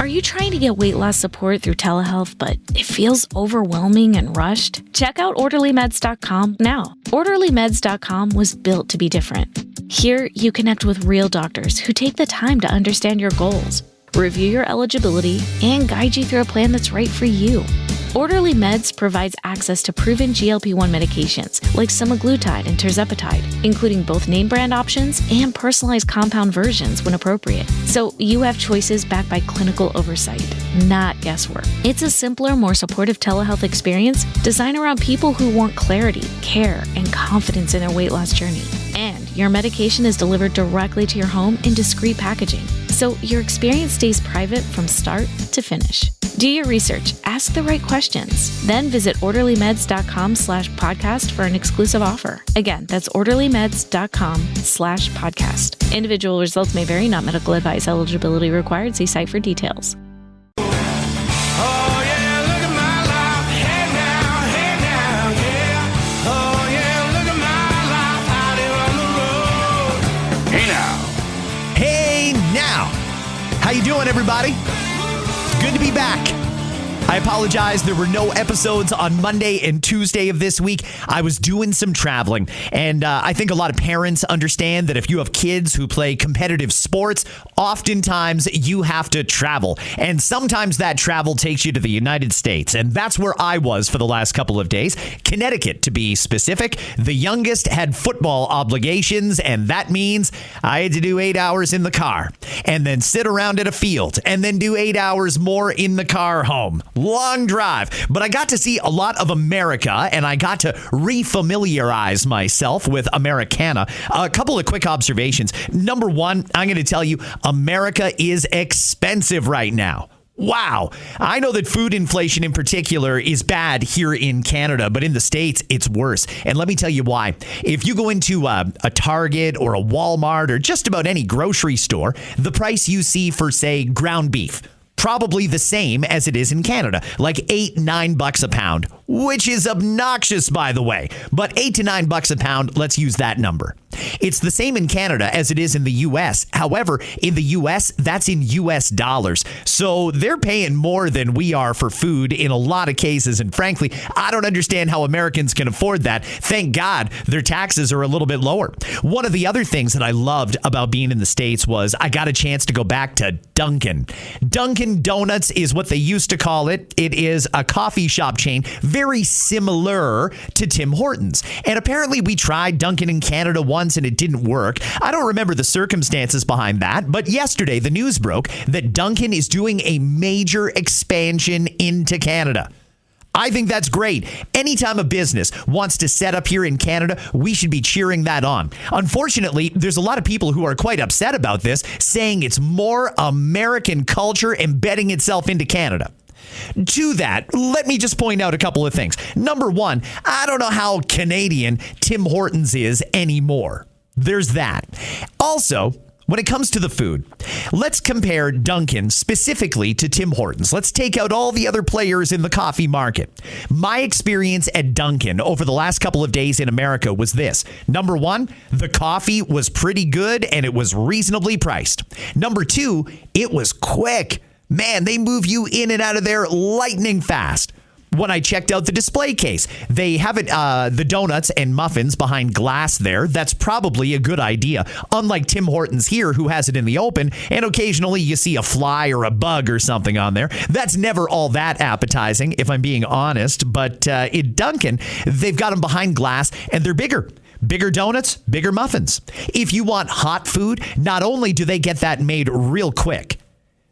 Are you trying to get weight loss support through telehealth, but it feels overwhelming and rushed? Check out OrderlyMeds.com now. OrderlyMeds.com was built to be different. Here, you connect with real doctors who take the time to understand your goals, review your eligibility, and guide you through a plan that's right for you. Orderly Meds provides access to proven GLP-1 medications like semaglutide and tirzepatide, including both name brand options and personalized compound versions when appropriate. So you have choices backed by clinical oversight, not guesswork. It's a simpler, more supportive telehealth experience designed around people who want clarity, care, and confidence in their weight loss journey. And your medication is delivered directly to your home in discreet packaging, so your experience stays private from start to finish. Do your research, ask the right questions, then visit orderlymeds.com/podcast for an exclusive offer. Again, that's orderlymeds.com/podcast. Individual results may vary, not medical advice. Eligibility required. See site for details. How you doing, everybody? Good to be back. I apologize. There were no episodes on Monday and Tuesday of this week. I was doing some traveling, and I think a lot of parents understand that if you have kids who play competitive sports, oftentimes you have to travel, and sometimes that travel takes you to the United States, and that's where I was for the last couple of days. Connecticut, to be specific. The youngest had football obligations, and that means I had to do 8 hours in the car, and then sit around at a field, and then do 8 hours more in the car home. Long drive, but I got to see a lot of America, and I got to refamiliarize myself with Americana. A couple of quick observations. Number one, I'm going to tell you, America is expensive right now. Wow. I know that food inflation in particular is bad here in Canada, but in the States, it's worse. And let me tell you why. If you go into a Target or a Walmart or just about any grocery store, the price you see for, say, ground beef, probably the same as it is in Canada, like $8-9 a pound, which is obnoxious, by the way. But $8 to $9 a pound, let's use that number. It's the same in Canada as it is in the U.S. However, in the U.S., that's in U.S. dollars. So they're paying more than we are for food in a lot of cases. And frankly, I don't understand how Americans can afford that. Thank God their taxes are a little bit lower. One of the other things that I loved about being in the States was I got a chance to go back to Dunkin. Dunkin' Donuts is what they used to call it. It is a coffee shop chain very similar to Tim Hortons. And apparently we tried Dunkin' in Canada once and it didn't work. I don't remember the circumstances behind that, but yesterday the news broke that Dunkin' is doing a major expansion into Canada. I think that's great. Anytime a business wants to set up here in Canada, we should be cheering that on. Unfortunately, there's a lot of people who are quite upset about this, saying it's more American culture embedding itself into Canada. To that, let me just point out a couple of things. Number one, I don't know how Canadian Tim Hortons is anymore. There's that. Also, when it comes to the food, let's compare Dunkin' specifically to Tim Hortons. Let's take out all the other players in the coffee market. My experience at Dunkin' over the last couple of days in America was this. Number one, the coffee was pretty good and it was reasonably priced. Number two, it was quick. Man, they move you in and out of there lightning fast. When I checked out the display case, they have it, the donuts and muffins behind glass there. That's probably a good idea. Unlike Tim Hortons here, who has it in the open, and occasionally you see a fly or a bug or something on there. That's never all that appetizing, if I'm being honest. But at Dunkin', they've got them behind glass, and they're bigger. Bigger donuts, bigger muffins. If you want hot food, not only do they get that made real quick,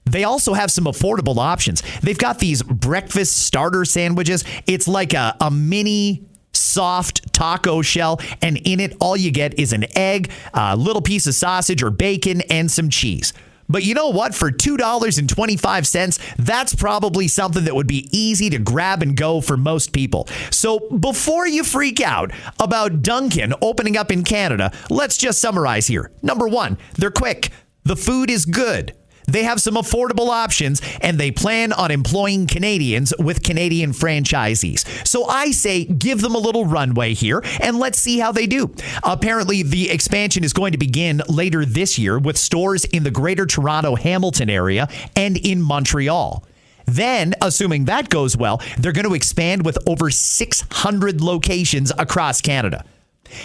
they also have some affordable options. They've got these breakfast starter sandwiches. It's like a mini soft taco shell, and in it, all you get is an egg, a little piece of sausage or bacon, and some cheese. But you know what? For $2.25, that's probably something that would be easy to grab and go for most people. So before you freak out about Dunkin' opening up in Canada, let's just summarize here. Number one, they're quick. The food is good. They have some affordable options, and they plan on employing Canadians with Canadian franchisees. So I say give them a little runway here, and let's see how they do. Apparently, the expansion is going to begin later this year with stores in the Greater Toronto Hamilton area and in Montreal. Then, assuming that goes well, they're going to expand with over 600 locations across Canada.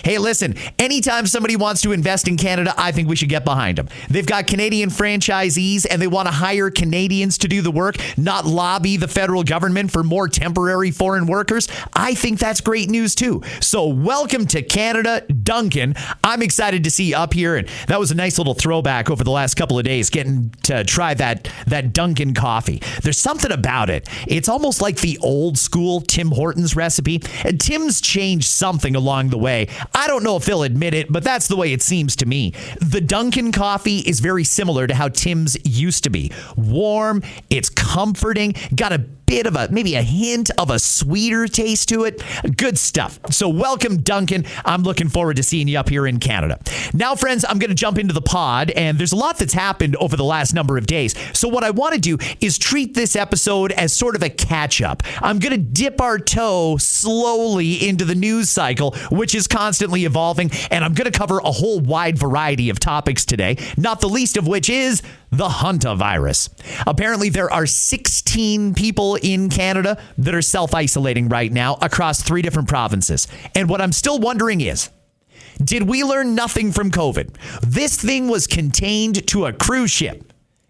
Hey, listen, anytime somebody wants to invest in Canada, I think we should get behind them. They've got Canadian franchisees and they want to hire Canadians to do the work, not lobby the federal government for more temporary foreign workers. I think that's great news, too. So welcome to Canada, Dunkin. I'm excited to see you up here. And that was a nice little throwback over the last couple of days, getting to try that Dunkin coffee. There's something about it. It's almost like the old school Tim Hortons recipe. And Tim's changed something along the way. I don't know if they'll admit it, but that's the way it seems to me. The Dunkin coffee is very similar to how Tim's used to be. Warm, it's comforting, got a bit of maybe a hint of a sweeter taste to it. Good stuff. So welcome, Dunkin. I'm looking forward to seeing you up here in Canada. Now, friends, I'm going to jump into the pod, and there's a lot that's happened over the last number of days. So what I want to do is treat this episode as sort of a catch-up. I'm going to dip our toe slowly into the news cycle, which is constantly evolving, and I'm going to cover a whole wide variety of topics today, not the least of which is the hantavirus. Apparently, there are 16 people in Canada that are self-isolating right now across 3 different provinces. And what I'm still wondering is, did we learn nothing from COVID? This thing was contained to a cruise ship.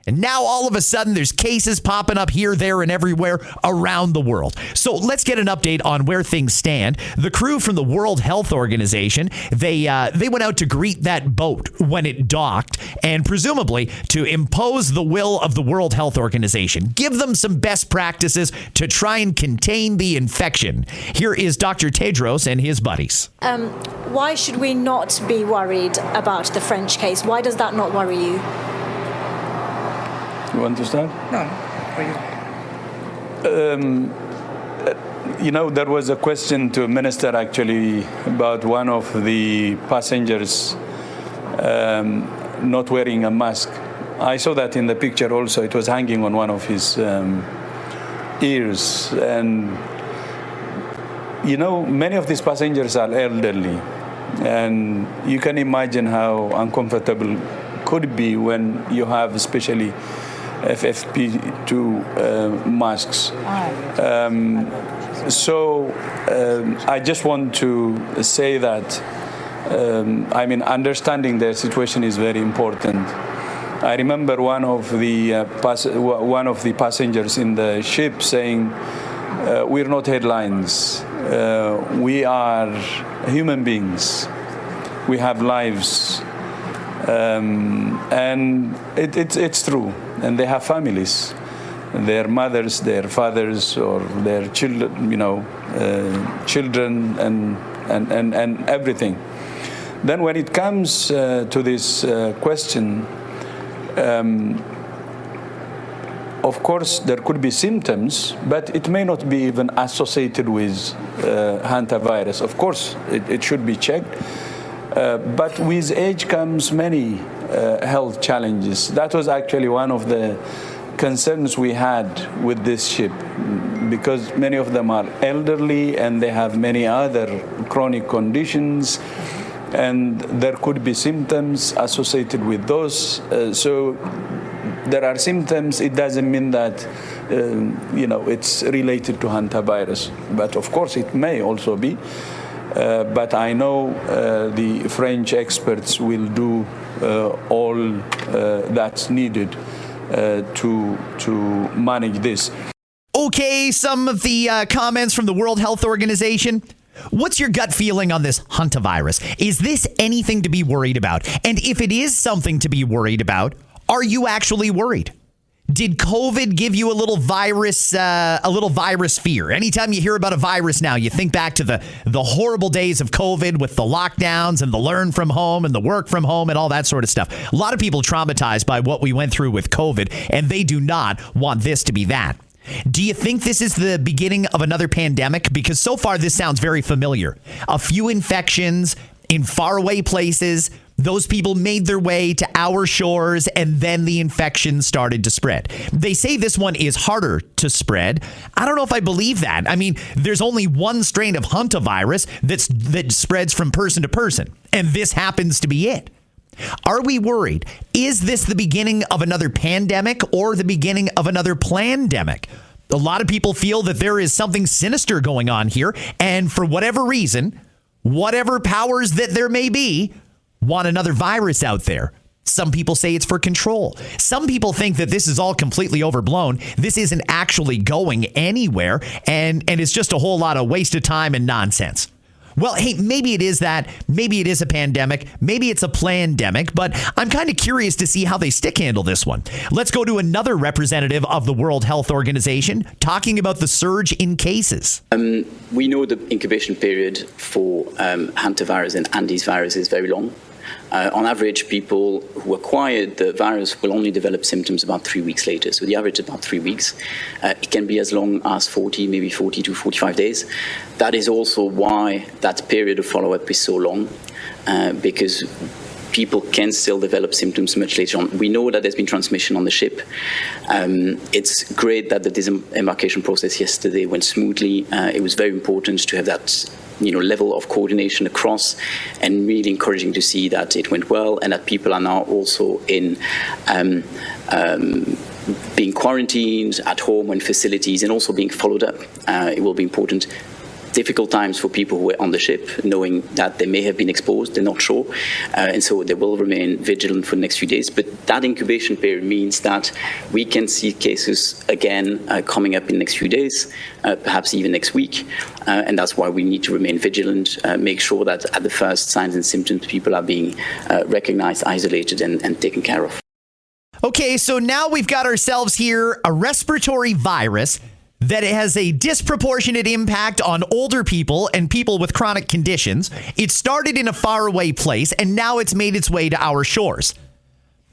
And now all of a sudden there's cases popping up here, there, and everywhere around the world. So let's get an update on where things stand. The crew from the World Health Organization, they went out to greet that boat when it docked and presumably to impose the will of the World Health Organization. Give them some best practices to try and contain the infection. Here is Dr. Tedros and his buddies. Why should we not be worried about the French case? Why does that not worry you? You want to start? No, for you. There was a question to a minister actually about one of the passengers not wearing a mask. I saw that in the picture also. It was hanging on one of his ears. And, many of these passengers are elderly. And you can imagine how uncomfortable could be when you have especially FFP2 masks. So I just want to say that, understanding their situation is very important. I remember one of the passengers in the ship saying, "We're not headlines. We are human beings. We have lives." And it's true. And they have families, their mothers, their fathers, or their children, children and everything. Then when it comes to this question, of course, there could be symptoms, but it may not be even associated with hantavirus. Of course, it should be checked. But with age comes many health challenges. That was actually one of the concerns we had with this ship, because many of them are elderly and they have many other chronic conditions, and there could be symptoms associated with those. So there are symptoms. It doesn't mean that it's related to hantavirus, but of course it may also be. But I know the French experts will do all that's needed to manage this. Okay, some of the comments from the World Health Organization. What's your gut feeling on this hantavirus? Is this anything to be worried about? And if it is something to be worried about, are you actually worried? Did COVID give you a little virus fear? Anytime you hear about a virus now, you think back to the horrible days of COVID with the lockdowns and the learn from home and the work from home and all that sort of stuff. A lot of people traumatized by what we went through with COVID, and they do not want this to be that. Do you think this is the beginning of another pandemic? Because so far this sounds very familiar. A few infections in faraway places. Those people made their way to our shores, and then the infection started to spread. They say this one is harder to spread. I don't know if I believe that. I mean, there's only one strain of hantavirus that spreads from person to person, and this happens to be it. Are we worried? Is this the beginning of another pandemic or the beginning of another plandemic? A lot of people feel that there is something sinister going on here, and for whatever reason, whatever powers that there may be, want another virus out there. Some people say it's for control. Some people think that this is all completely overblown. This isn't actually going anywhere, and it's just a whole lot of waste of time and nonsense. Well, hey, maybe it is that. Maybe it is a pandemic. Maybe it's a plandemic, but I'm kind of curious to see how they stick handle this one. Let's go to another representative of the World Health Organization talking about the surge in cases. We know the incubation period for hantavirus and Andes virus is very long. On average, people who acquired the virus will only develop symptoms about 3 weeks later. So the average is about 3 weeks. It can be as long as 40 to 45 days. That is also why that period of follow-up is so long, because people can still develop symptoms much later on. We know that there's been transmission on the ship. It's great that the disembarkation process yesterday went smoothly. It was very important to have that level of coordination across, and really encouraging to see that it went well and that people are now also in being quarantined at home and facilities and also being followed up. It will be important. Difficult times for people who were on the ship, knowing that they may have been exposed, they're not sure, and so they will remain vigilant for the next few days. But that incubation period means that we can see cases again coming up in the next few days, perhaps even next week, and that's why we need to remain vigilant, make sure that at the first signs and symptoms, people are being recognized, isolated, and taken care of. Okay, so now we've got ourselves here a respiratory virus that it has a disproportionate impact on older people and people with chronic conditions. It started in a faraway place, and now it's made its way to our shores.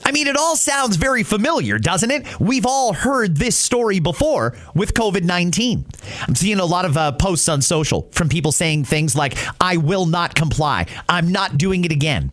I mean, it all sounds very familiar, doesn't it? We've all heard this story before with COVID-19. I'm seeing a lot of posts on social from people saying things like, I will not comply. I'm not doing it again.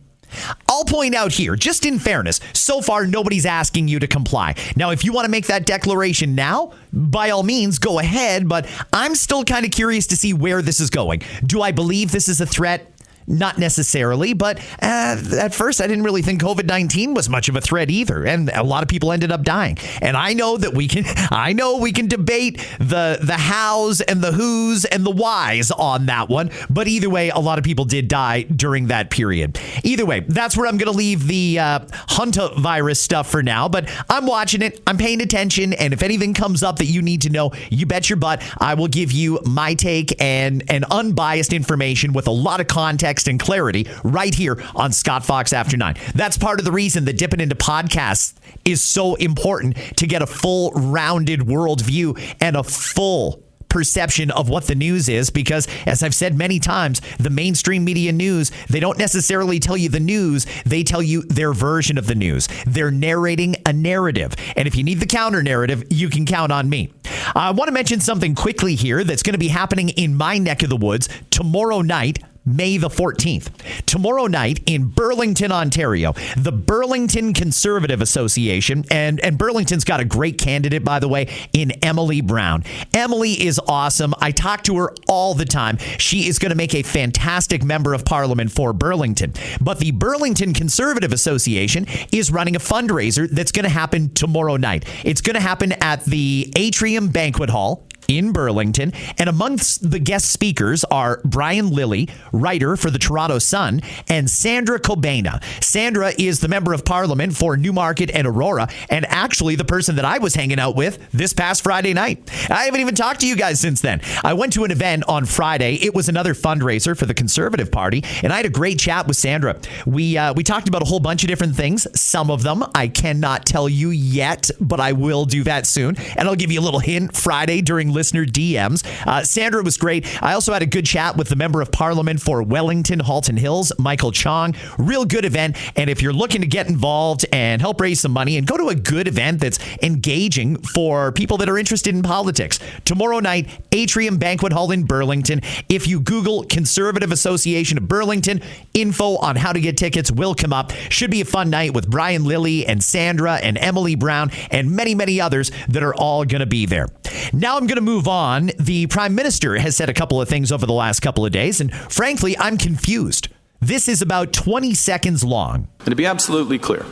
I'll point out here, just in fairness, so far nobody's asking you to comply. Now, if you want to make that declaration now, by all means, go ahead, but I'm still kind of curious to see where this is going. Do I believe this is a threat? Not necessarily, but at first I didn't really think COVID-19 was much of a threat either, and a lot of people ended up dying. And I know we can debate the hows and the whos and the whys on that one, but either way, a lot of people did die during that period. Either way, that's where I'm going to leave the hantavirus stuff for now, but I'm watching it, I'm paying attention, and if anything comes up that you need to know, you bet your butt I will give you my take and unbiased information with a lot of context and clarity right here on Scott Fox After 9. That's part of the reason that dipping into podcasts is so important, to get a full rounded worldview and a full perception of what the news is, because as I've said many times, the mainstream media news, they don't necessarily tell you the news, they tell you their version of the news. They're narrating a narrative. And if you need the counter narrative, you can count on me. I want to mention something quickly here that's going to be happening in my neck of the woods tomorrow night, May the 14th. Tomorrow night in Burlington, Ontario, the Burlington Conservative Association, and Burlington's got a great candidate, by the way, in Emily Brown. Emily is awesome. I talk to her all the time. She is going to make a fantastic member of parliament for Burlington. But the Burlington Conservative Association is running a fundraiser that's going to happen tomorrow night. It's going to happen at the Atrium Banquet Hall in Burlington, and amongst the guest speakers are Brian Lilly, writer for the Toronto Sun, and Sandra Kobena. Sandra is the member of parliament for Newmarket and Aurora, and actually the person that I was hanging out with this past Friday night. I haven't even talked to you guys since then. I went to an event on Friday. It was another fundraiser for the Conservative Party, and I had a great chat with Sandra. We talked about a whole bunch of different things. Some of them I cannot tell you yet, but I will do that soon, and I'll give you a little hint Friday during listener DMs. Sandra was great. I also had a good chat with the Member of Parliament for Wellington, Halton Hills, Michael Chong. Real good event. And if you're looking to get involved and help raise some money and go to a good event that's engaging for people that are interested in politics, tomorrow night, Atrium Banquet Hall in Burlington. If you Google Conservative Association of Burlington, info on how to get tickets will come up. Should be a fun night with Brian Lilly and Sandra and Emily Brown and many, many others that are all going to be there. Now I'm going to move on. The Prime Minister has said a couple of things over the last couple of days, and frankly, I'm confused. This is about 20 seconds long. And to be absolutely clear,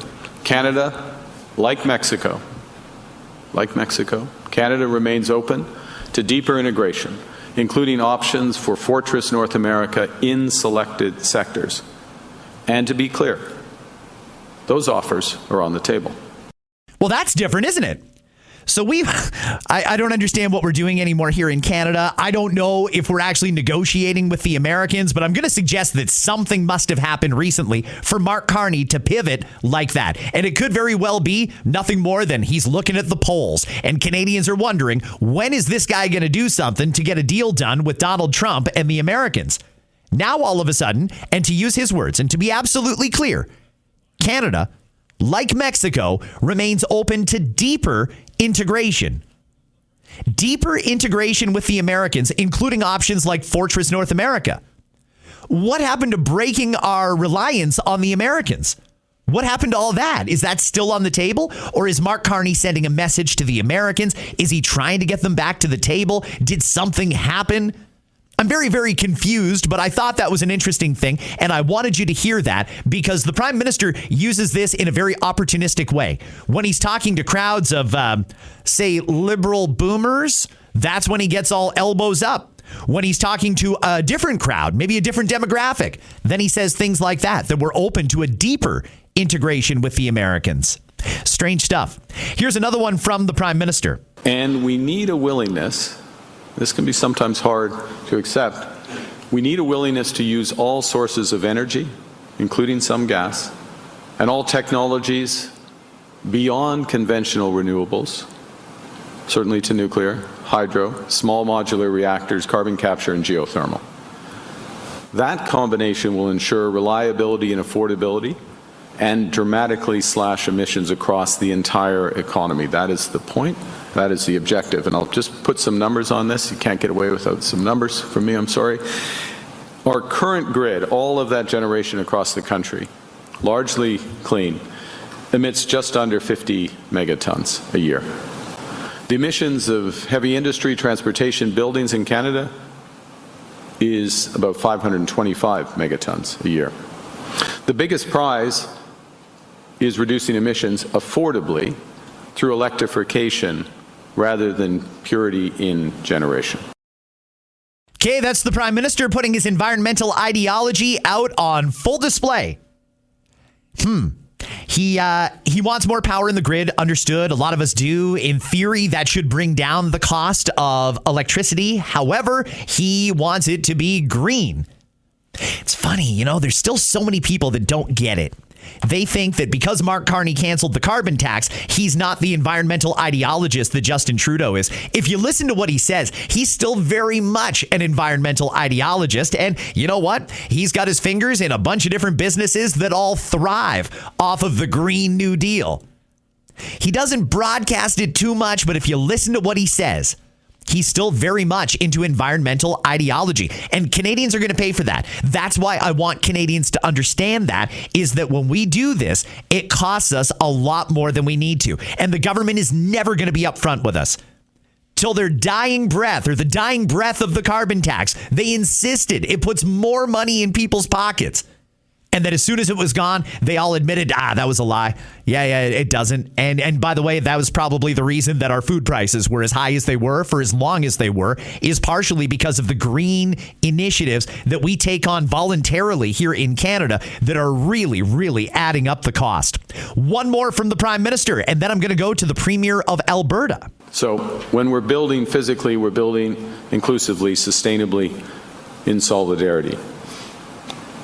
Canada, like Mexico, Canada remains open to deeper integration, including options for Fortress North America in selected sectors. And to be clear, those offers are on the table. Well, that's different, isn't it? So I don't understand what we're doing anymore here in Canada. I don't know if we're actually negotiating with the Americans, but I'm going to suggest that something must have happened recently for Mark Carney to pivot like that. And it could very well be nothing more than he's looking at the polls and Canadians are wondering, when is this guy going to do something to get a deal done with Donald Trump and the Americans? Now, all of a sudden, and to use his words and to be absolutely clear, Canada, like Mexico, remains open to deeper integration. Deeper integration with the Americans, including options like Fortress North America. What happened to breaking our reliance on the Americans? What happened to all that? Is that still on the table? Or is Mark Carney sending a message to the Americans? Is he trying to get them back to the table? Did something happen? I'm very, very confused, but I thought that was an interesting thing, and I wanted you to hear that because the Prime Minister uses this in a very opportunistic way. When he's talking to crowds of, say, liberal boomers, that's when he gets all elbows up. When he's talking to a different crowd, maybe a different demographic, then he says things like that we're open to a deeper integration with the Americans. Strange stuff. Here's another one from the Prime Minister. And we need a willingness. This can be sometimes hard to accept. We need a willingness to use all sources of energy, including some gas, and all technologies beyond conventional renewables, certainly to nuclear, hydro, small modular reactors, carbon capture, and geothermal. That combination will ensure reliability and affordability and dramatically slash emissions across the entire economy. That is the point. That is the objective. And I'll just put some numbers on this. You can't get away without some numbers from me, I'm sorry. Our current grid, all of that generation across the country, largely clean, emits just under 50 megatons a year. The emissions of heavy industry, transportation, buildings in Canada is about 525 megatons a year. The biggest prize is reducing emissions affordably through electrification rather than purity in generation. Okay, that's the Prime Minister putting his environmental ideology out on full display. He wants more power in the grid, understood. A lot of us do. In theory, that should bring down the cost of electricity. However, he wants it to be green. It's funny, there's still so many people that don't get it. They think that because Mark Carney canceled the carbon tax, he's not the environmental ideologist that Justin Trudeau is. If you listen to what he says, he's still very much an environmental ideologist. And you know what? He's got his fingers in a bunch of different businesses that all thrive off of the Green New Deal. He doesn't broadcast it too much, but if you listen to what he says, he's still very much into environmental ideology, and Canadians are going to pay for that. That's why I want Canadians to understand that, is that when we do this, it costs us a lot more than we need to. And the government is never going to be upfront with us. Till their dying breath, or the dying breath of the carbon tax, they insisted it puts more money in people's pockets. And then as soon as it was gone, they all admitted, that was a lie. Yeah, it doesn't. And by the way, that was probably the reason that our food prices were as high as they were for as long as they were, is partially because of the green initiatives that we take on voluntarily here in Canada that are really, really adding up the cost. One more from the Prime Minister, and then I'm going to go to the Premier of Alberta. So when we're building physically, we're building inclusively, sustainably, in solidarity.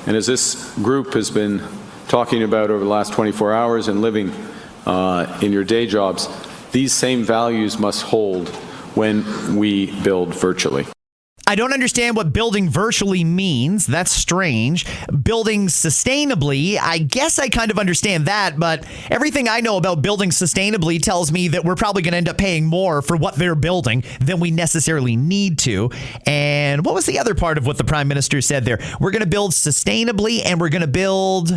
And as this group has been talking about over the last 24 hours and living in your day jobs, these same values must hold when we build virtually. I don't understand what building virtually means. That's strange. Building sustainably, I guess I kind of understand that, but everything I know about building sustainably tells me that we're probably going to end up paying more for what they're building than we necessarily need to. And what was the other part of what the Prime Minister said there? We're going to build sustainably and we're going to build...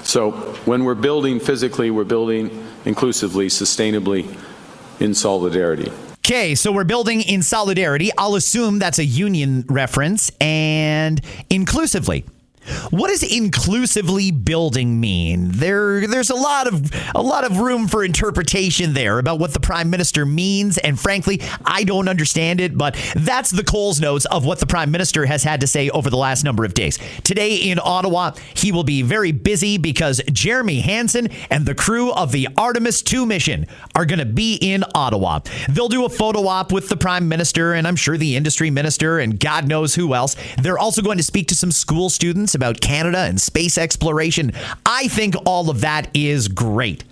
So when we're building physically, we're building inclusively, sustainably, in solidarity. Okay, so we're building in solidarity. I'll assume that's a union reference. And inclusively. What does inclusively building mean? There's a lot of room for interpretation there about what the Prime Minister means, and frankly, I don't understand it, but that's the Coles notes of what the Prime Minister has had to say over the last number of days. Today in Ottawa, he will be very busy because Jeremy Hansen and the crew of the Artemis 2 mission are going to be in Ottawa. They'll do a photo op with the Prime Minister, and I'm sure the industry minister, and God knows who else. They're also going to speak to some school students about Canada and space exploration. I think all of that is great.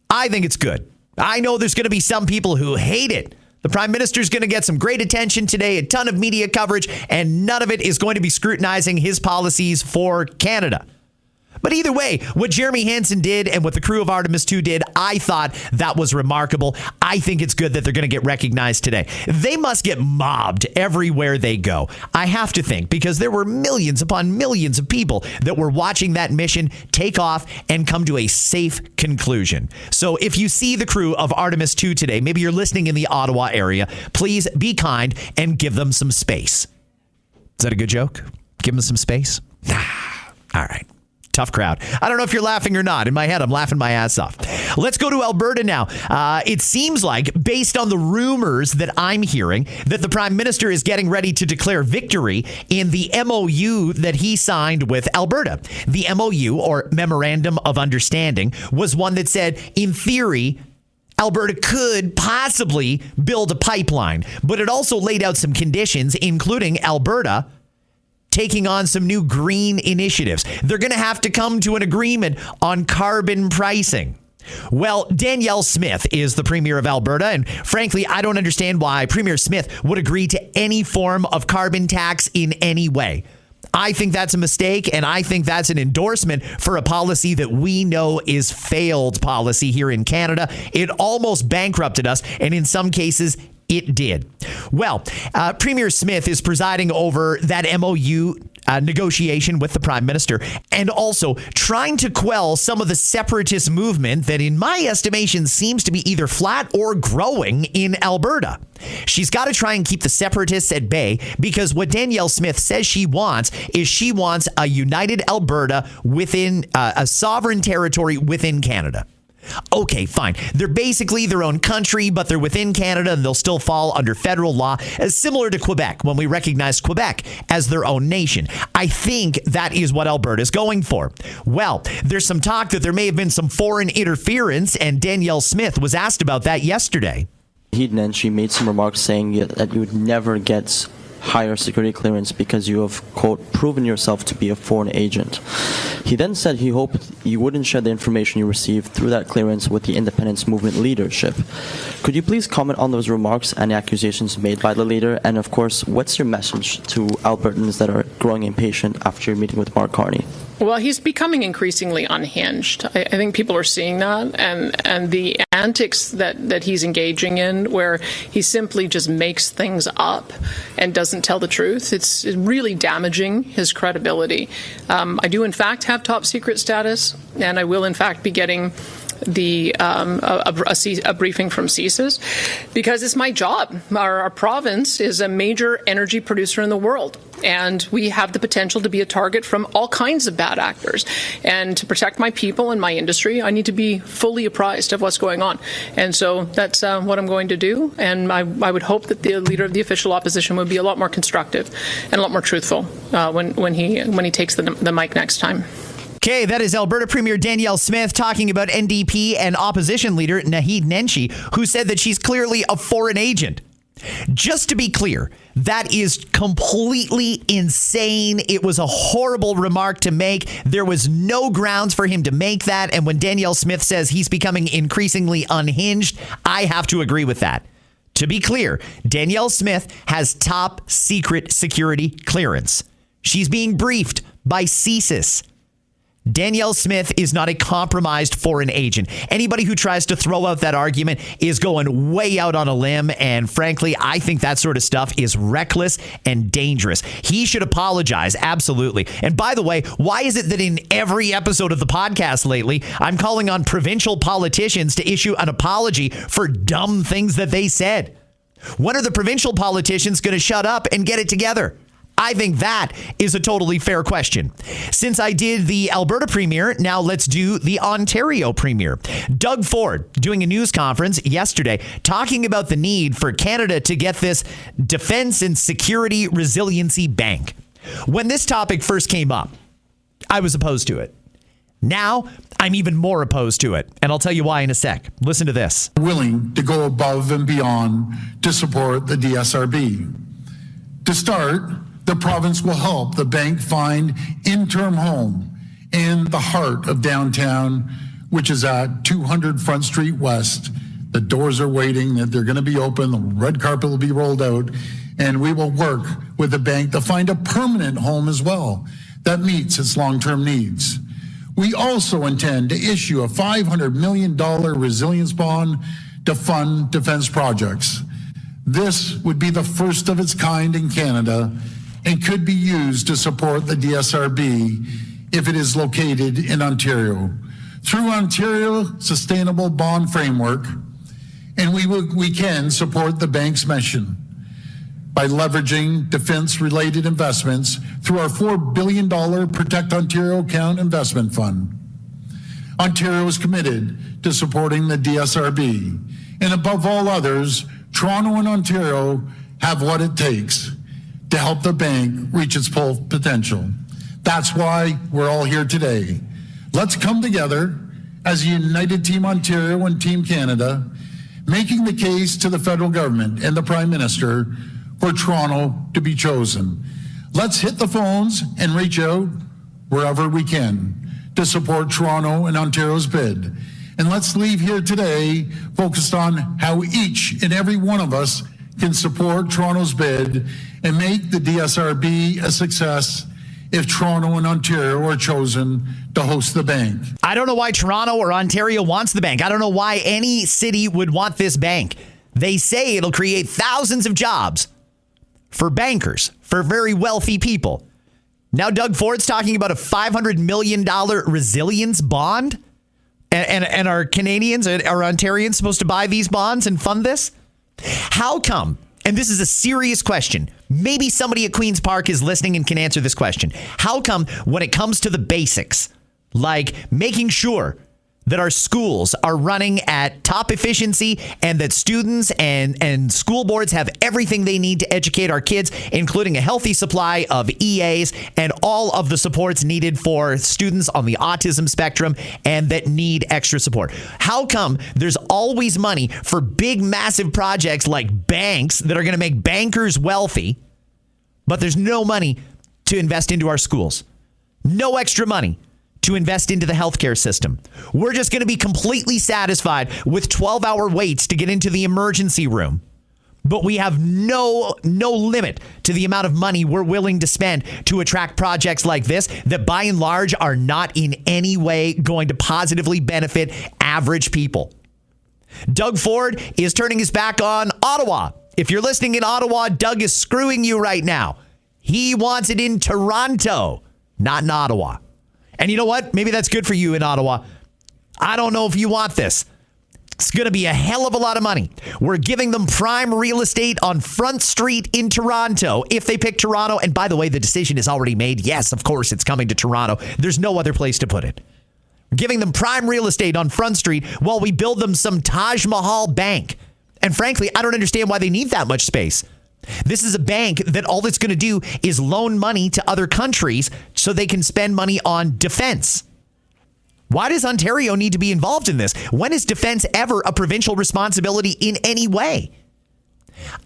I think it's good. I know there's going to be some people who hate it. The Prime Minister is going to get some great attention today, a ton of media coverage, and none of it is going to be scrutinizing his policies for Canada. But either way, what Jeremy Hansen did and what the crew of Artemis 2 did, I thought that was remarkable. I think it's good that they're going to get recognized today. They must get mobbed everywhere they go. I have to think, because there were millions upon millions of people that were watching that mission take off and come to a safe conclusion. So if you see the crew of Artemis 2 today, maybe you're listening in the Ottawa area, please be kind and give them some space. Is that a good joke? Give them some space? All right. Tough crowd. I don't know if you're laughing or not. In my head, I'm laughing my ass off. Let's go to Alberta now. It seems like, based on the rumors that I'm hearing, that the Prime Minister is getting ready to declare victory in the MOU that he signed with Alberta. The MOU, or Memorandum of Understanding, was one that said, in theory, Alberta could possibly build a pipeline, but it also laid out some conditions, including Alberta taking on some new green initiatives. They're going to have to come to an agreement on carbon pricing. Well, Danielle Smith is the Premier of Alberta, and frankly, I don't understand why Premier Smith would agree to any form of carbon tax in any way. I think that's a mistake, and I think that's an endorsement for a policy that we know is failed policy here in Canada. It almost bankrupted us, and in some cases, it did. Well, Premier Smith is presiding over that MOU negotiation with the Prime Minister, and also trying to quell some of the separatist movement that, in my estimation, seems to be either flat or growing in Alberta. She's got to try and keep the separatists at bay, because what Danielle Smith says she wants is a united Alberta within a sovereign territory within Canada. Okay, fine. They're basically their own country, but they're within Canada and they'll still fall under federal law, as similar to Quebec when we recognized Quebec as their own nation. I think that is what Alberta is going for. Well, there's some talk that there may have been some foreign interference, and Danielle Smith was asked about that yesterday. She made some remarks saying that you would never get higher security clearance because you have, quote, proven yourself to be a foreign agent. He then said he hoped you wouldn't share the information you received through that clearance with the independence movement leadership. Could you please comment on those remarks and accusations made by the leader? And of course, what's your message to Albertans that are growing impatient after your meeting with Mark Carney? Well, he's becoming increasingly unhinged. I think people are seeing that, and the antics that he's engaging in, where he simply just makes things up and doesn't tell the truth, it's really damaging his credibility. I do, in fact, have top secret status, and I will, in fact, be getting a briefing from CSIS, because it's my job. Our province is a major energy producer in the world, and we have the potential to be a target from all kinds of bad actors. And to protect my people and my industry, I need to be fully apprised of what's going on. And so that's what I'm going to do. And I would hope that the leader of the official opposition would be a lot more constructive and a lot more truthful when he takes the mic next time. Okay, that is Alberta Premier Danielle Smith talking about NDP and opposition leader Naheed Nenshi, who said that she's clearly a foreign agent. Just to be clear, that is completely insane. It was a horrible remark to make. There was no grounds for him to make that. And when Danielle Smith says he's becoming increasingly unhinged, I have to agree with that. To be clear, Danielle Smith has top secret security clearance. She's being briefed by CSIS. Danielle Smith is not a compromised foreign agent. Anybody who tries to throw out that argument is going way out on a limb. And frankly, I think that sort of stuff is reckless and dangerous. He should apologize. Absolutely. And by the way, why is it that in every episode of the podcast lately, I'm calling on provincial politicians to issue an apology for dumb things that they said? When are the provincial politicians going to shut up and get it together? I think that is a totally fair question. Since I did the Alberta premiere, now let's do the Ontario premiere. Doug Ford doing a news conference yesterday talking about the need for Canada to get this Defence and Security Resiliency Bank. When this topic first came up, I was opposed to it. Now, I'm even more opposed to it, and I'll tell you why in a sec. Listen to this. Willing to go above and beyond to support the DSRB. To start, the province will help the bank find interim home in the heart of downtown, which is at 200 Front Street West. The doors are waiting, that they're going to be open, the red carpet will be rolled out, and we will work with the bank to find a permanent home as well that meets its long-term needs. We also intend to issue a $500 million resilience bond to fund defense projects. This would be the first of its kind in Canada and could be used to support the DSRB if it is located in Ontario. Through Ontario Sustainable Bond Framework, and we can support the bank's mission by leveraging defense-related investments through our $4 billion Protect Ontario Account Investment Fund. Ontario is committed to supporting the DSRB, and above all others, Toronto and Ontario have what it takes to help the bank reach its full potential. That's why we're all here today. Let's come together as a united Team Ontario and Team Canada, making the case to the federal government and the Prime Minister for Toronto to be chosen. Let's hit the phones and reach out wherever we can to support Toronto and Ontario's bid. And let's leave here today focused on how each and every one of us can support Toronto's bid and make the DSRB a success if Toronto and Ontario are chosen to host the bank. I don't know why Toronto or Ontario wants the bank. I don't know why any city would want this bank. They say it'll create thousands of jobs for bankers, for very wealthy people. Now Doug Ford's talking about a $500 million resilience bond? And are Canadians, are Ontarians supposed to buy these bonds and fund this? How come, and this is a serious question, maybe somebody at Queen's Park is listening and can answer this question. How come when it comes to the basics, like making sure that our schools are running at top efficiency and that students and school boards have everything they need to educate our kids, including a healthy supply of EAs and all of the supports needed for students on the autism spectrum and that need extra support? How come there's always money for big, massive projects like banks that are going to make bankers wealthy, but there's no money to invest into our schools? No extra money to invest into the healthcare system. We're just going to be completely satisfied with 12-hour waits to get into the emergency room. But we have no limit to the amount of money we're willing to spend to attract projects like this that by and large are not in any way going to positively benefit average people. Doug Ford is turning his back on Ottawa. If you're listening in Ottawa, Doug is screwing you right now. He wants it in Toronto, not in Ottawa. And you know what? Maybe that's good for you in Ottawa. I don't know if you want this. It's going to be a hell of a lot of money. We're giving them prime real estate on Front Street in Toronto if they pick Toronto. And by the way, the decision is already made. Yes, of course, it's coming to Toronto. There's no other place to put it. We're giving them prime real estate on Front Street while we build them some Taj Mahal bank. And frankly, I don't understand why they need that much space. This is a bank that all it's going to do is loan money to other countries so they can spend money on defense. Why does Ontario need to be involved in this? When is defense ever a provincial responsibility in any way?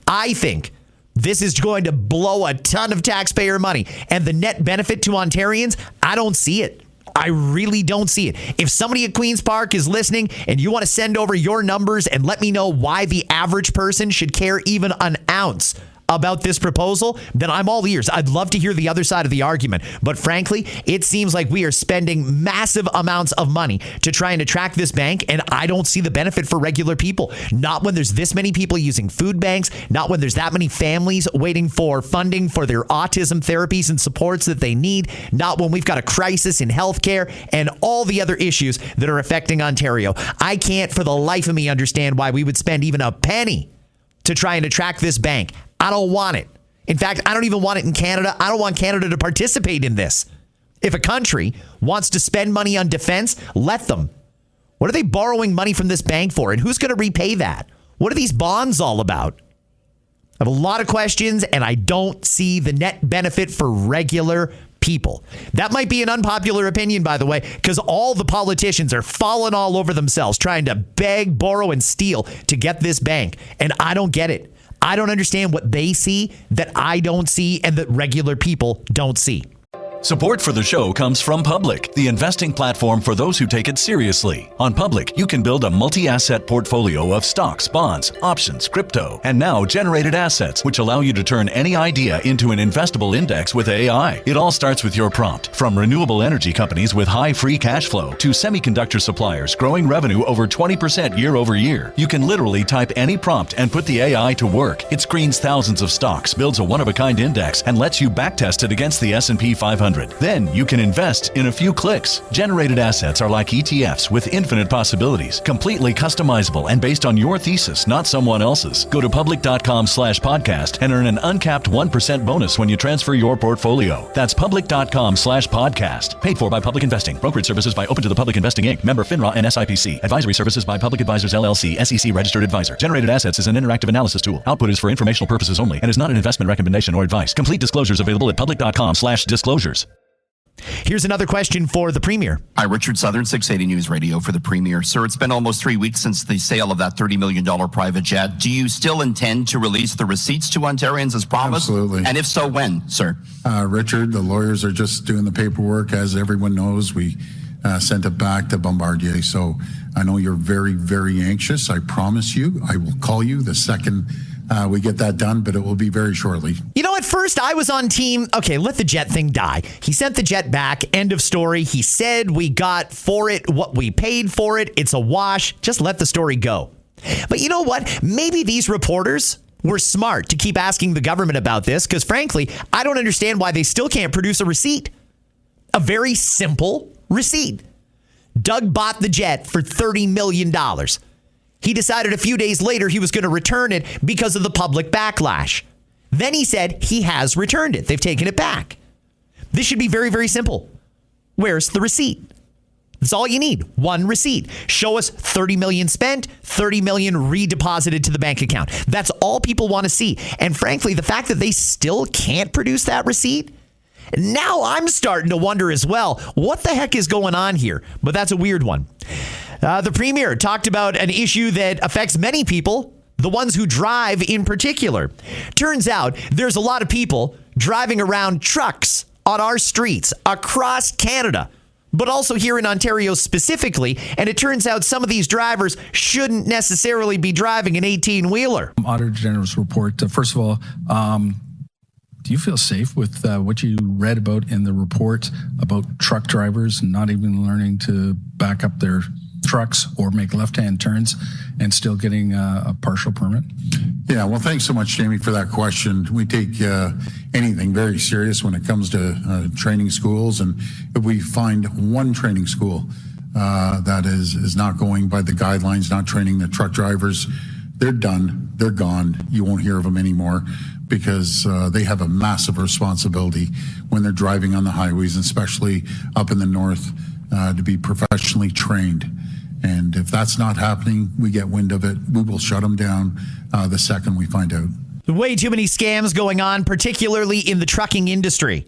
I think this is going to blow a ton of taxpayer money, and the net benefit to Ontarians, I don't see it. I really don't see it. If somebody at Queen's Park is listening and you want to send over your numbers and let me know why the average person should care even an ounce about this proposal, then I'm all ears. I'd love to hear the other side of the argument. But frankly, it seems like we are spending massive amounts of money to try and attract this bank, and I don't see the benefit for regular people. Not when there's this many people using food banks, not when there's that many families waiting for funding for their autism therapies and supports that they need, not when we've got a crisis in healthcare and all the other issues that are affecting Ontario. I can't for the life of me understand why we would spend even a penny to try and attract this bank. I don't want it. In fact, I don't even want it in Canada. I don't want Canada to participate in this. If a country wants to spend money on defense, let them. What are they borrowing money from this bank for? And who's going to repay that? What are these bonds all about? I have a lot of questions, and I don't see the net benefit for regular people. That might be an unpopular opinion, by the way, because all the politicians are falling all over themselves trying to beg, borrow, and steal to get this bank. And I don't get it. I don't understand what they see that I don't see and that regular people don't see. Support for the show comes from Public, the investing platform for those who take it seriously. On Public, you can build a multi-asset portfolio of stocks, bonds, options, crypto, and now generated assets, which allow you to turn any idea into an investable index with AI. It all starts with your prompt. From renewable energy companies with high free cash flow to semiconductor suppliers growing revenue over 20% year over year, you can literally type any prompt and put the AI to work. It screens thousands of stocks, builds a one-of-a-kind index, and lets you backtest it against the S&P 500. Then you can invest in a few clicks. Generated assets are like ETFs with infinite possibilities, completely customizable and based on your thesis, not someone else's. Go to public.com/podcast and earn an uncapped 1% bonus when you transfer your portfolio. That's public.com/podcast. Paid for by Public Investing. Brokerage services by Open to the Public Investing Inc. Member FINRA and SIPC. Advisory services by Public Advisors LLC, SEC registered advisor. Generated assets is an interactive analysis tool. Output is for informational purposes only and is not an investment recommendation or advice. Complete disclosures available at public.com/disclosures. Here's another question for the Premier. Hi, Richard Southern, 680 News Radio for the Premier. Sir, it's been almost 3 weeks since the sale of that $30 million private jet. Do you still intend to release the receipts to Ontarians as promised? Absolutely. And if so, when, sir? Richard, the lawyers are just doing the paperwork. As everyone knows, we sent it back to Bombardier. So I know you're very, very anxious. I promise you, I will call you the second we get that done, but it will be very shortly. You know, at first I was on team, okay, let the jet thing die. He sent the jet back, end of story. He said we got for it what we paid for it. It's a wash. Just let the story go. But you know what? Maybe these reporters were smart to keep asking the government about this because, frankly, I don't understand why they still can't produce a receipt. A very simple receipt. Doug bought the jet for $30 million. He decided a few days later he was going to return it because of the public backlash. Then he said he has returned it. They've taken it back. This should be very, very simple. Where's the receipt? That's all you need. One receipt. Show us 30 million spent, 30 million redeposited to the bank account. That's all people want to see. And frankly, the fact that they still can't produce that receipt, now I'm starting to wonder as well, what the heck is going on here? But that's a weird one. The Premier talked about an issue that affects many people, the ones who drive in particular. Turns out there's a lot of people driving around trucks on our streets across Canada, but also here in Ontario specifically. And it turns out some of these drivers shouldn't necessarily be driving an 18-wheeler. Auditor General's report. First of all, do you feel safe with what you read about in the report about truck drivers not even learning to back up their trucks or make left-hand turns and still getting a partial permit? Yeah, well, thanks so much, Jamie, for that question. We take anything very serious when it comes to training schools. And if we find one training school that is not going by the guidelines, not training the truck drivers, they're done. They're gone. You won't hear of them anymore because they have a massive responsibility when they're driving on the highways, especially up in the north, to be professionally trained. And if that's not happening, we get wind of it. We will shut them down the second we find out. Way too many scams going on, particularly in the trucking industry.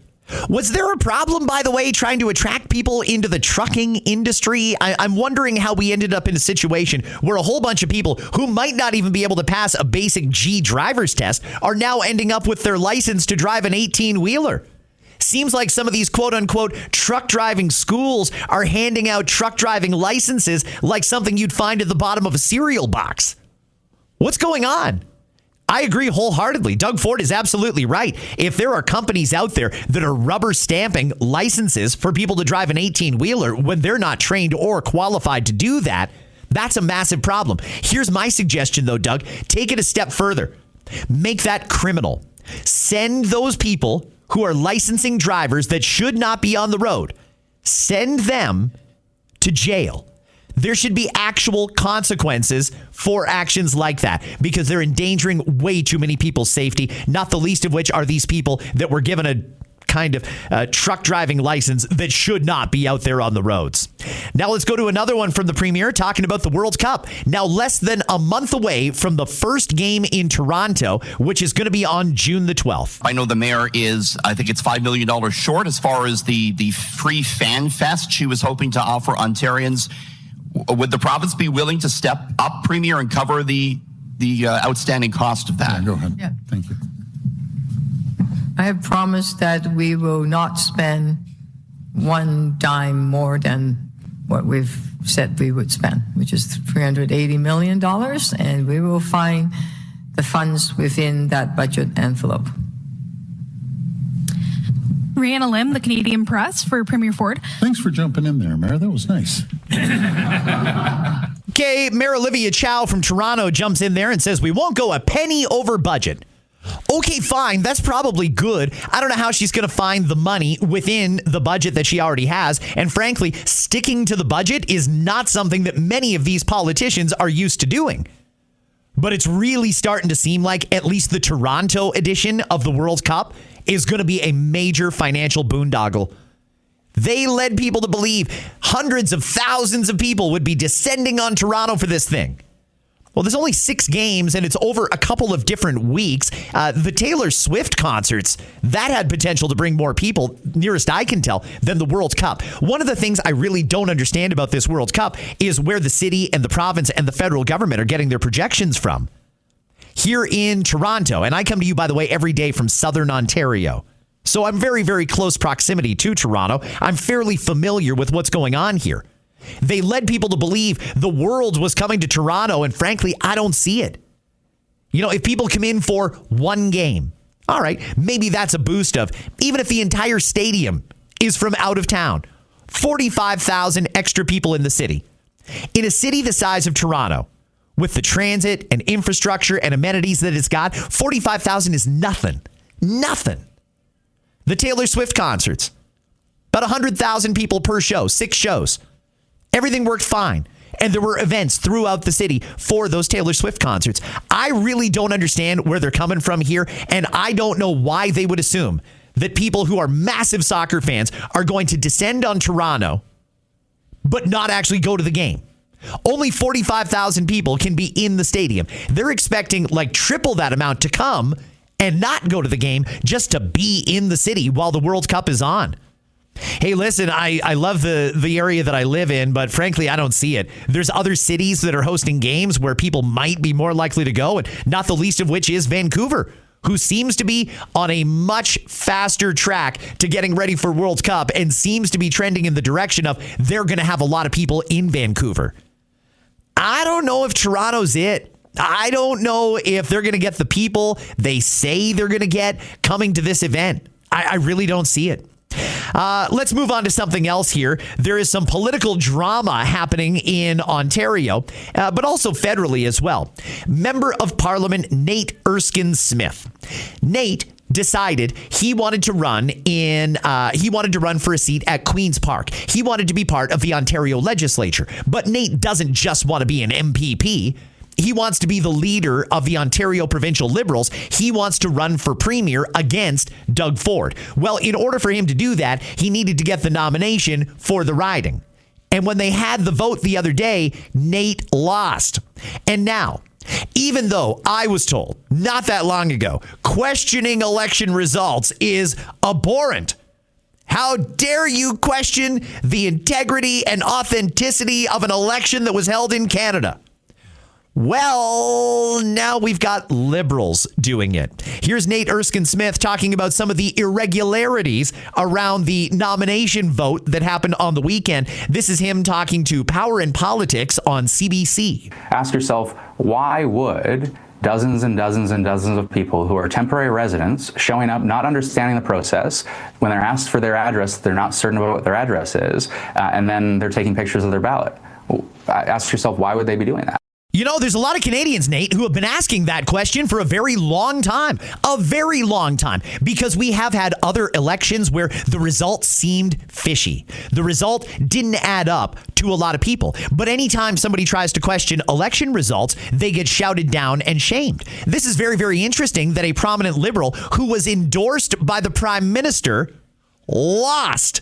Was there a problem, by the way, trying to attract people into the trucking industry? I'm wondering how we ended up in a situation where a whole bunch of people who might not even be able to pass a basic G driver's test are now ending up with their license to drive an 18-wheeler. Seems like some of these quote-unquote truck driving schools are handing out truck driving licenses like something you'd find at the bottom of a cereal box. What's going on? I agree wholeheartedly. Doug Ford is absolutely right. If there are companies out there that are rubber stamping licenses for people to drive an 18-wheeler when they're not trained or qualified to do that, that's a massive problem. Here's my suggestion, though, Doug. Take it a step further. Make that criminal. Send those people who are licensing drivers that should not be on the road, send them to jail. There should be actual consequences for actions like that because they're endangering way too many people's safety, not the least of which are these people that were given a kind of truck driving license that should not be out there on the roads. Now let's go to another one from the Premier talking about the World Cup. Now less than a month away from the first game in Toronto, which is going to be on June the 12th. I know the mayor is, I think it's $5 million short as far as the free fan fest she was hoping to offer Ontarians. Would the province be willing to step up, Premier, and cover the outstanding cost of that? Yeah, go ahead. Yeah. Thank you. I have promised that we will not spend one dime more than what we've said we would spend, which is $380 million, and we will find the funds within that budget envelope. Rhianna Lim, the Canadian Press, for Premier Ford. Thanks for jumping in there, Mayor. That was nice. Okay, Mayor Olivia Chow from Toronto jumps in there and says, we won't go a penny over budget. Okay, fine. That's probably good. I don't know how she's going to find the money within the budget that she already has. And frankly, sticking to the budget is not something that many of these politicians are used to doing. But it's really starting to seem like at least the Toronto edition of the World Cup is going to be a major financial boondoggle. They led people to believe hundreds of thousands of people would be descending on Toronto for this thing. Well, there's only 6 games, and it's over a couple of different weeks. The Taylor Swift concerts, that had potential to bring more people, nearest I can tell, than the World Cup. One of the things I really don't understand about this World Cup is where the city and the province and the federal government are getting their projections from. Here in Toronto, and I come to you, by the way, every day from Southern Ontario. So I'm very, very close proximity to Toronto. I'm fairly familiar with what's going on here. They led people to believe the world was coming to Toronto, and frankly, I don't see it. You know, if people come in for one game, all right, maybe that's a boost of, even if the entire stadium is from out of town, 45,000 extra people in the city. In a city the size of Toronto, with the transit and infrastructure and amenities that it's got, 45,000 is nothing. Nothing. The Taylor Swift concerts, about 100,000 people per show, 6 shows. Everything worked fine. And there were events throughout the city for those Taylor Swift concerts. I really don't understand where they're coming from here. And I don't know why they would assume that people who are massive soccer fans are going to descend on Toronto, but not actually go to the game. Only 45,000 people can be in the stadium. They're expecting like triple that amount to come and not go to the game just to be in the city while the World Cup is on. Hey, listen, I love the area that I live in, but frankly, I don't see it. There's other cities that are hosting games where people might be more likely to go, and not the least of which is Vancouver, who seems to be on a much faster track to getting ready for World Cup and seems to be trending in the direction of they're going to have a lot of people in Vancouver. I don't know if Toronto's it. I don't know if they're going to get the people they say they're going to get coming to this event. I really don't see it. Let's move on to something else here. There is some political drama happening in Ontario, but also federally as well. Member of Parliament Nate Erskine Smith. Nate decided he wanted to run for a seat at Queen's Park. He wanted to be part of the Ontario legislature. But Nate doesn't just want to be an MPP. He wants to be the leader of the Ontario Provincial Liberals. He wants to run for premier against Doug Ford. Well, in order for him to do that, he needed to get the nomination for the riding. And when they had the vote the other day, Nate lost. And now, even though I was told not that long ago, questioning election results is abhorrent. How dare you question the integrity and authenticity of an election that was held in Canada? Well, now we've got Liberals doing it. Here's Nate Erskine-Smith talking about some of the irregularities around the nomination vote that happened on the weekend. This is him talking to Power and Politics on CBC. Ask yourself, why would dozens and dozens and dozens of people who are temporary residents showing up, not understanding the process, when they're asked for their address, they're not certain about what their address is, and then they're taking pictures of their ballot? Ask yourself, why would they be doing that? You know, there's a lot of Canadians, Nate, who have been asking that question for a very long time, because we have had other elections where the results seemed fishy. The result didn't add up to a lot of people. But anytime somebody tries to question election results, they get shouted down and shamed. This is very, very interesting that a prominent Liberal who was endorsed by the Prime Minister lost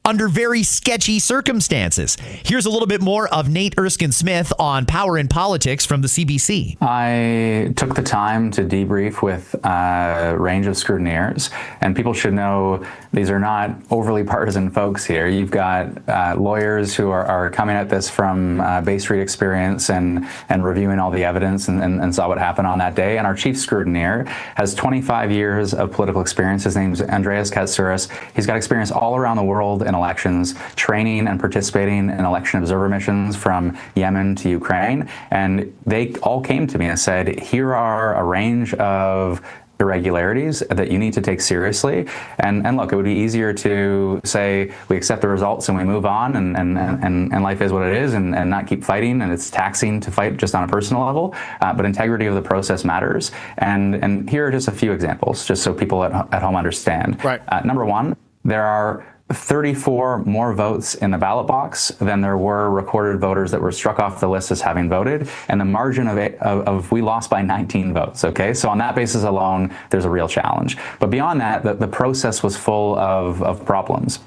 under very sketchy circumstances. Here's a little bit more of Nate Erskine-Smith on Power and Politics from the CBC. I took the time to debrief with a range of scrutineers, and people should know these are not overly partisan folks here. You've got lawyers who are coming at this from Bay Street experience and reviewing all the evidence and saw what happened on that day. And our chief scrutineer has 25 years of political experience. His name's Andreas Katsouris. He's got experience all around the world in elections, training and participating in election observer missions from Yemen to Ukraine. And they all came to me and said, here are a range of irregularities that you need to take seriously. And look, it would be easier to say we accept the results and we move on and life is what it is and not keep fighting, and it's taxing to fight just on a personal level. But integrity of the process matters. And here are just a few examples, just so people at home understand. Right. Number one, there are 34 more votes in the ballot box than there were recorded voters that were struck off the list as having voted, and the margin of we lost by 19 votes. Okay, so on that basis alone, there's a real challenge. But beyond that, the process was full of problems.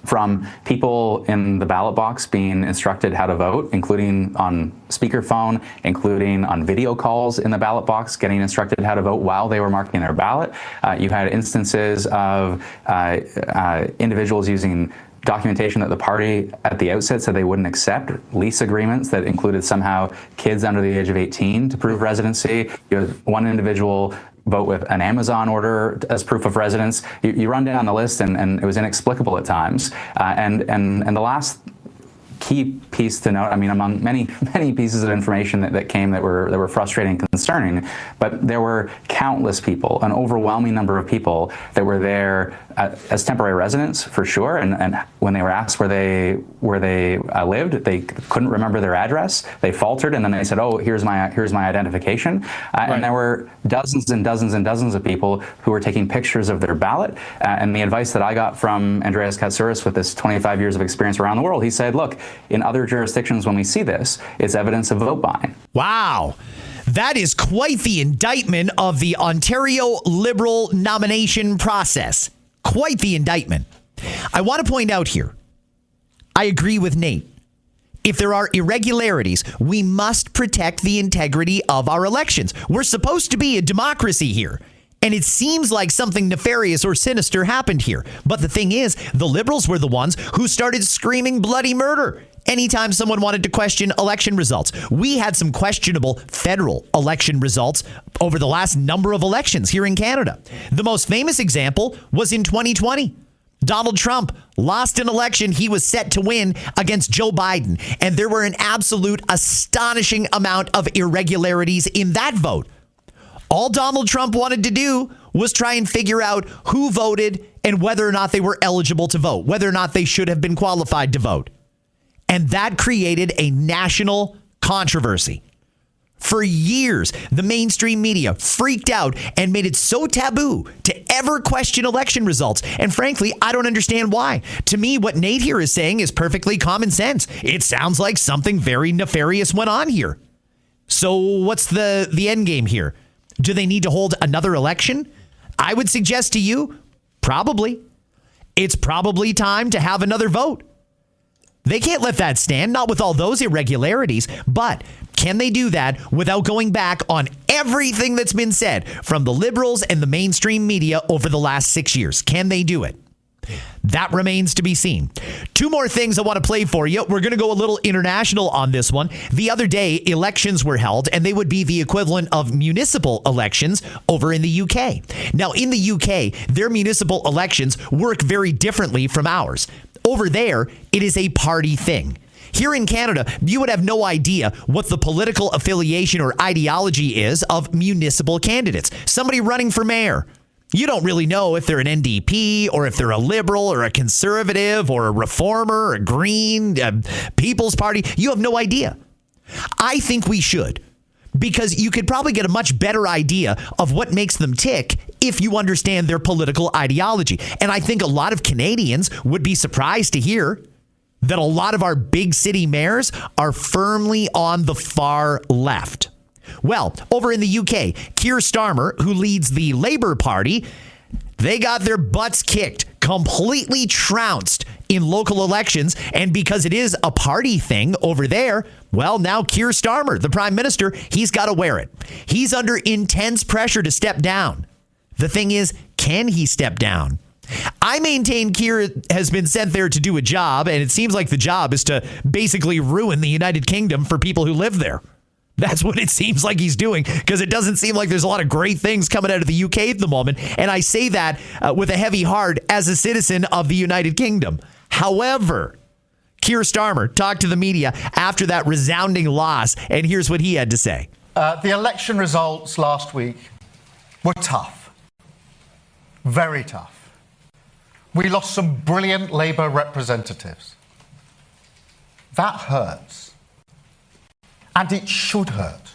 From people in the ballot box being instructed how to vote, including on speakerphone, including on video calls in the ballot box, getting instructed how to vote while they were marking their ballot. You had instances of individuals using documentation that the party at the outset said they wouldn't accept, lease agreements that included somehow kids under the age of 18 to prove residency. You had one individual vote with an Amazon order as proof of residence. You run down the list, and it was inexplicable at times. And the last key piece to note, I mean, among many pieces of information that came that were frustrating and concerning, but there were countless people, an overwhelming number of people that were there as temporary residents for sure, and when they were asked where they lived, they couldn't remember their address. They faltered, and then they said, "Oh, here's my identification." Right. And there were dozens and dozens and dozens of people who were taking pictures of their ballot. And the advice that I got from Andreas Katsouris with this 25 years of experience around the world, he said, "Look, in other jurisdictions, when we see this, it's evidence of vote buying." Wow. That is quite the indictment of the Ontario Liberal nomination process. Quite the indictment. I want to point out here, I agree with Nate. If there are irregularities, we must protect the integrity of our elections. We're supposed to be a democracy here. And it seems like something nefarious or sinister happened here. But the thing is, the Liberals were the ones who started screaming bloody murder anytime someone wanted to question election results. We had some questionable federal election results over the last number of elections here in Canada. The most famous example was in 2020. Donald Trump lost an election he was set to win against Joe Biden. And there were an absolute astonishing amount of irregularities in that vote. All Donald Trump wanted to do was try and figure out who voted and whether or not they were eligible to vote, whether or not they should have been qualified to vote. And that created a national controversy. For years, the mainstream media freaked out and made it so taboo to ever question election results. And frankly, I don't understand why. To me, what Nate here is saying is perfectly common sense. It sounds like something very nefarious went on here. So what's the end game here? Do they need to hold another election? I would suggest to you, probably. It's probably time to have another vote. They can't let that stand, not with all those irregularities. But can they do that without going back on everything that's been said from the Liberals and the mainstream media over the last 6 years? Can they do it? That remains to be seen. Two more things I want to play for you. We're going to go a little international on this one. The other day, elections were held, and they would be the equivalent of municipal elections over in the UK. Now, in the UK, their municipal elections work very differently from ours. Over there, it is a party thing. Here in Canada, you would have no idea what the political affiliation or ideology is of municipal candidates. Somebody running for mayor. You don't really know if they're an NDP or if they're a Liberal or a Conservative or a Reformer or a Green, People's Party. You have no idea. I think we should, because you could probably get a much better idea of what makes them tick if you understand their political ideology. And I think a lot of Canadians would be surprised to hear that a lot of our big city mayors are firmly on the far left. Well, over in the UK, Keir Starmer, who leads the Labour Party, they got their butts kicked, completely trounced in local elections. And because it is a party thing over there, well, now Keir Starmer, the Prime Minister, he's got to wear it. He's under intense pressure to step down. The thing is, can he step down? I maintain Keir has been sent there to do a job, and it seems like the job is to basically ruin the United Kingdom for people who live there. That's what it seems like he's doing, because it doesn't seem like there's a lot of great things coming out of the UK at the moment. And I say that with a heavy heart as a citizen of the United Kingdom. However, Keir Starmer talked to the media after that resounding loss, and here's what he had to say. The election results last week were tough. Very tough. We lost some brilliant Labour representatives. That hurts. And it should hurt.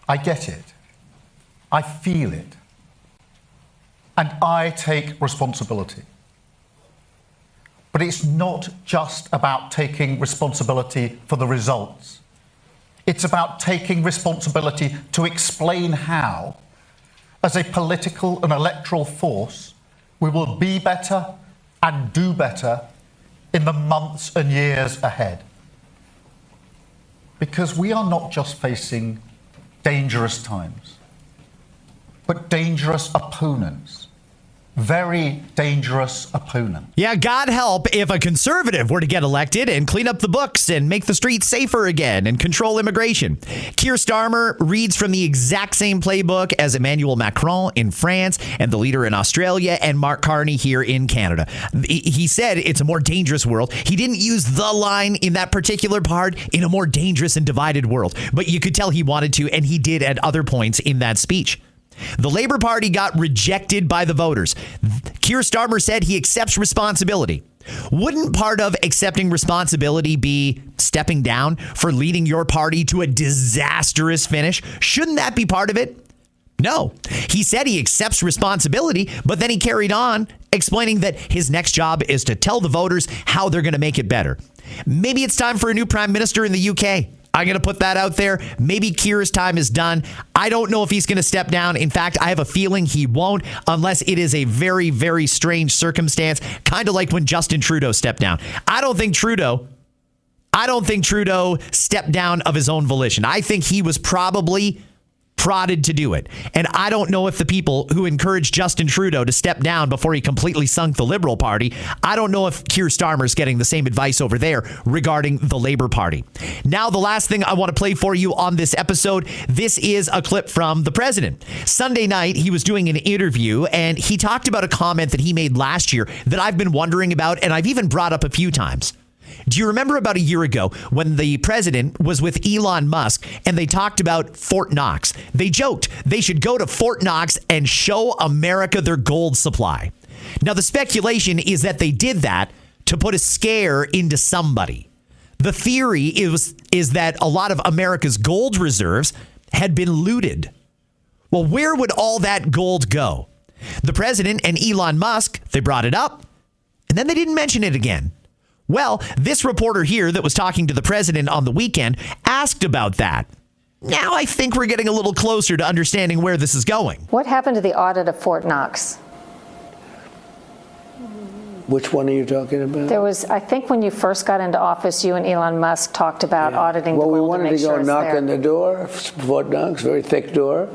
I get it. I feel it. And I take responsibility. But it's not just about taking responsibility for the results. It's about taking responsibility to explain how, as a political and electoral force, we will be better and do better in the months and years ahead. Because we are not just facing dangerous times, but dangerous opponents. Very dangerous opponents. Yeah, God help if a Conservative were to get elected and clean up the books and make the streets safer again and control immigration. Keir Starmer reads from the exact same playbook as Emmanuel Macron in France and the leader in Australia and Mark Carney here in Canada. He said it's a more dangerous world. He didn't use the line in that particular part, in a more dangerous and divided world, but you could tell he wanted to, and he did at other points in that speech. The Labour Party got rejected by the voters. Keir Starmer said he accepts responsibility. Wouldn't part of accepting responsibility be stepping down for leading your party to a disastrous finish? Shouldn't that be part of it? No. He said he accepts responsibility, but then he carried on explaining that his next job is to tell the voters how they're going to make it better. Maybe it's time for a new Prime Minister in the UK. I'm going to put that out there. Maybe Keir's time is done. I don't know if he's going to step down. In fact, I have a feeling he won't, unless it is a very, very strange circumstance, kind of like when Justin Trudeau stepped down. I don't think Trudeau stepped down of his own volition. I think he was probably prodded to do it. And I don't know if the people who encouraged Justin Trudeau to step down before he completely sunk the Liberal Party, I don't know if Keir Starmer's getting the same advice over there regarding the Labour Party. Now, the last thing I want to play for you on this episode, this is a clip from the president. Sunday night, he was doing an interview, and he talked about a comment that he made last year that I've been wondering about, and I've even brought up a few times. Do you remember about a year ago when the president was with Elon Musk and they talked about Fort Knox? They joked they should go to Fort Knox and show America their gold supply. Now, the speculation is that they did that to put a scare into somebody. The theory is that a lot of America's gold reserves had been looted. Well, where would all that gold go? The president and Elon Musk, they brought it up, and then they didn't mention it again. Well, this reporter here that was talking to the president on the weekend asked about that. Now I think we're getting a little closer to understanding where this is going. What happened to the audit of Fort Knox? Which one are you talking about? There was, I think when you first got into office, you and Elon Musk talked about auditing the gold. Well, we wanted to go knock there. on the door, Fort Knox, very thick door,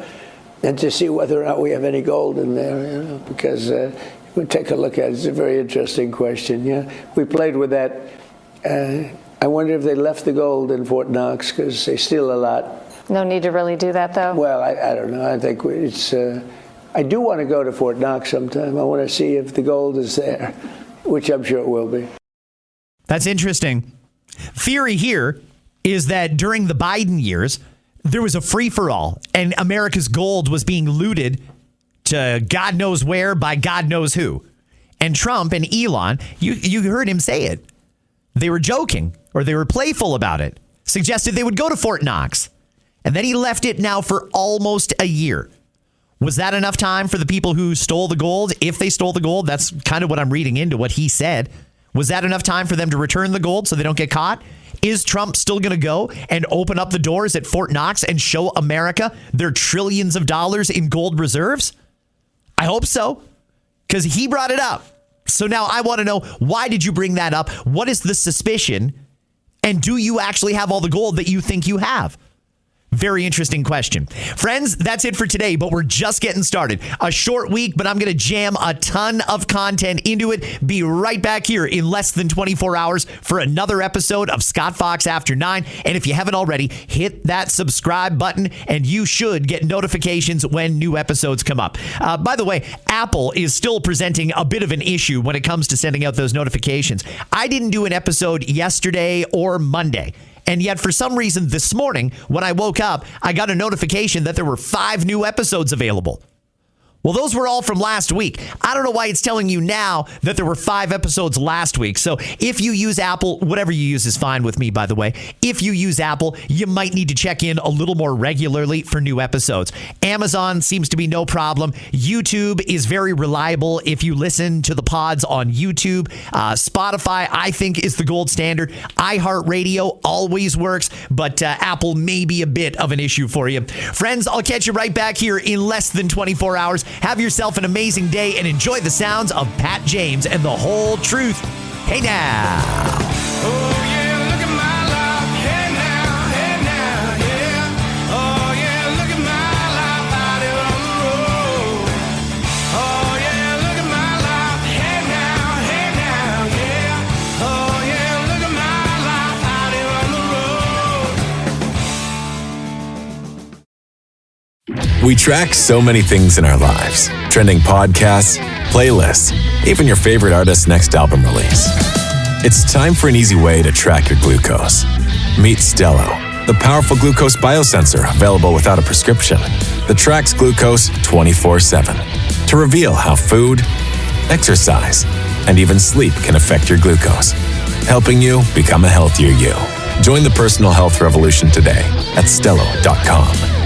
and to see whether or not we have any gold in there, because We'll take a look at it. It's a very interesting question, yeah. We played with that. I wonder if they left the gold in Fort Knox, because they steal a lot. No need to really do that, though? Well, I don't know. I think it's... I do want to go to Fort Knox sometime. I want to see if the gold is there, which I'm sure it will be. That's interesting. Theory here is that during the Biden years, there was a free-for-all, and America's gold was being looted to God knows where by God knows who. And Trump and Elon, you heard him say it. They were joking, or they were playful about it, suggested they would go to Fort Knox. And then he left it now for almost a year. Was that enough time for the people who stole the gold? If they stole the gold, that's kind of what I'm reading into what he said. Was that enough time for them to return the gold so they don't get caught? Is Trump still going to go and open up the doors at Fort Knox and show America their trillions of dollars in gold reserves? I hope so, because he brought it up. So now I want to know, why did you bring that up? What is the suspicion? And do you actually have all the gold that you think you have? Very interesting question. Friends, that's it for today, but we're just getting started. A short week, but I'm going to jam a ton of content into it. Be right back here in less than 24 hours for another episode of Scott Fox After 9. And if you haven't already, hit that subscribe button and you should get notifications when new episodes come up. By the way, Apple is still presenting a bit of an issue when it comes to sending out those notifications. I didn't do an episode yesterday or Monday. And yet, for some reason, this morning, when I woke up, I got a notification that there were 5 new episodes available. Well, those were all from last week. I don't know why it's telling you now that there were 5 episodes last week. So if you use Apple, whatever you use is fine with me, by the way. If you use Apple, you might need to check in a little more regularly for new episodes. Amazon seems to be no problem. YouTube is very reliable if you listen to the pods on YouTube. Spotify, I think, is the gold standard. iHeartRadio always works, but Apple may be a bit of an issue for you. Friends, I'll catch you right back here in less than 24 hours. Have yourself an amazing day and enjoy the sounds of Pat James and the whole truth. Hey now. Oh, yeah, look at my life. Hey now, hey now, yeah. Oh, yeah, look at my life out here on the road. Oh, yeah, look at my life. Hey now, yeah. Oh, yeah, look at my life out here on the road. We track so many things in our lives. Trending podcasts, playlists, even your favorite artist's next album release. It's time for an easy way to track your glucose. Meet Stello, the powerful glucose biosensor available without a prescription that tracks glucose 24/7 to reveal how food, exercise, and even sleep can affect your glucose, helping you become a healthier you. Join the personal health revolution today at Stello.com.